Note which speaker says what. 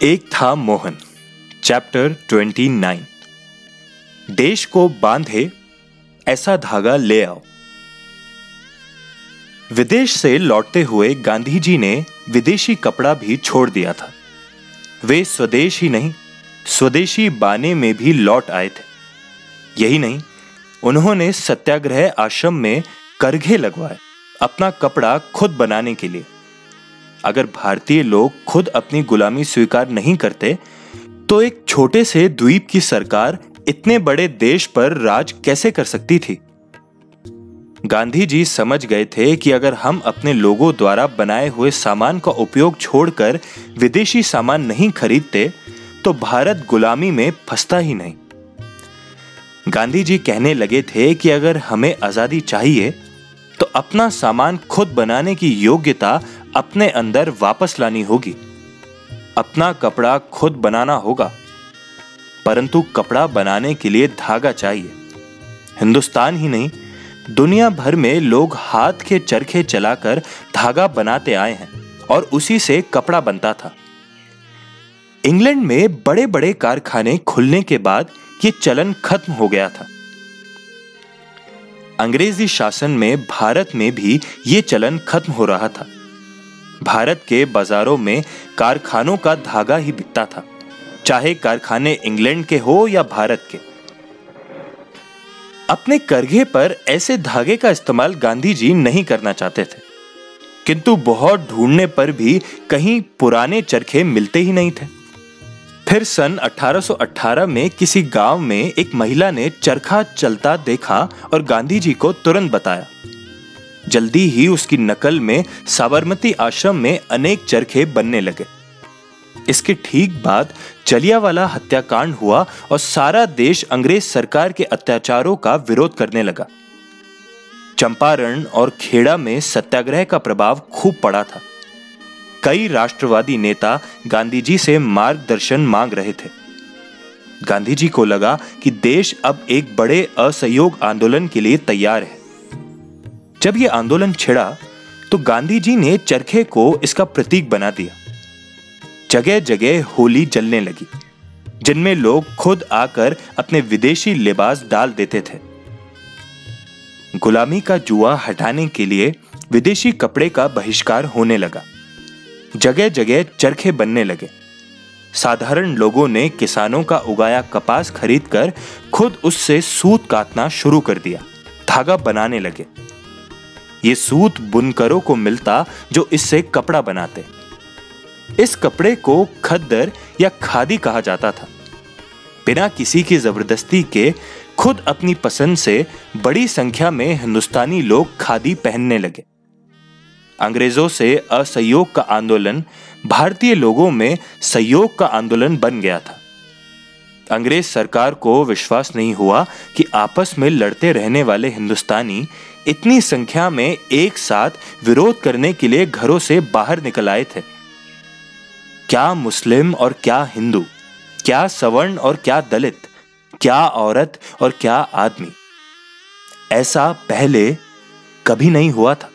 Speaker 1: एक था मोहन। चैप्टर 29। देश को बांधे ऐसा धागा ले आओ। विदेश से लौटते हुए गांधी जी ने विदेशी कपड़ा भी छोड़ दिया था। वे स्वदेश ही नहीं, स्वदेशी बाने में भी लौट आए थे। यही नहीं, उन्होंने सत्याग्रह आश्रम में करघे लगवाए अपना कपड़ा खुद बनाने के लिए। अगर भारतीय लोग खुद अपनी गुलामी स्वीकार नहीं करते तो एक छोटे से द्वीप की सरकार इतने बड़े देश पर राज कैसे कर सकती थी? गांधी जी समझ गए थे कि अगर हम अपने लोगों द्वारा बनाए हुए सामान का उपयोग छोड़कर विदेशी सामान नहीं खरीदते तो भारत गुलामी में फंसता ही नहीं। गांधी जी कहने लगे थे कि अगर हमें आजादी चाहिए तो अपना सामान खुद बनाने की योग्यता अपने अंदर वापस लानी होगी। अपना कपड़ा खुद बनाना होगा, परंतु कपड़ा बनाने के लिए धागा चाहिए। हिंदुस्तान ही नहीं, दुनिया भर में लोग हाथ के चरखे चलाकर धागा बनाते आए हैं और उसी से कपड़ा बनता था। इंग्लैंड में बड़े बड़े कारखाने खुलने के बाद ये चलन खत्म हो गया था। अंग्रेजी शासन में भारत में भी ये चलन खत्म हो रहा था। भारत के बाजारों में कारखानों का धागा ही बिकता था, चाहे कारखाने इंग्लैंड के हो या भारत के। अपने करघे पर ऐसे धागे का इस्तेमाल गांधी जी नहीं करना चाहते थे, किंतु बहुत ढूंढने पर भी कहीं पुराने चरखे मिलते ही नहीं थे। फिर सन 1818 में किसी गांव में एक महिला ने चरखा चलता देखा और गांधी जी को तुरंत बताया। जल्दी ही उसकी नकल में साबरमती आश्रम में अनेक चरखे बनने लगे। इसके ठीक बाद जलियांवाला हत्याकांड हुआ और सारा देश अंग्रेज सरकार के अत्याचारों का विरोध करने लगा। चंपारण और खेड़ा में सत्याग्रह का प्रभाव खूब पड़ा था। कई राष्ट्रवादी नेता गांधी जी से मार्गदर्शन मांग रहे थे। गांधी जी को लगा कि देश अब एक बड़े असहयोग आंदोलन के लिए तैयार है। जब यह आंदोलन छिड़ा तो गांधी जी ने चरखे को इसका प्रतीक बना दिया। जगह जगह होली जलने लगी, जिनमें लोग खुद आकर अपने विदेशी लिबास डाल देते थे। गुलामी का जुआ हटाने के लिए विदेशी कपड़े का बहिष्कार होने लगा। जगह जगह चरखे बनने लगे। साधारण लोगों ने किसानों का उगाया कपास खरीदकर खुद उससे सूत काटना शुरू कर दिया, धागा बनाने लगे। ये सूत बुनकरों को मिलता जो इससे कपड़ा बनाते। इस कपड़े को खद्दर या खादी कहा जाता था। बिना किसी की जबरदस्ती के खुद अपनी पसंद से बड़ी संख्या में हिंदुस्तानी लोग खादी पहनने लगे। अंग्रेजों से असहयोग का आंदोलन भारतीय लोगों में सहयोग का आंदोलन बन गया था। अंग्रेज सरकार को विश्वास नहीं हुआ कि आपस में लड़ते रहने वाले हिंदुस्तानी इतनी संख्या में एक साथ विरोध करने के लिए घरों से बाहर निकल आए थे। क्या मुस्लिम और क्या हिंदू, क्या सवर्ण और क्या दलित, क्या औरत और क्या आदमी, ऐसा पहले कभी नहीं हुआ था।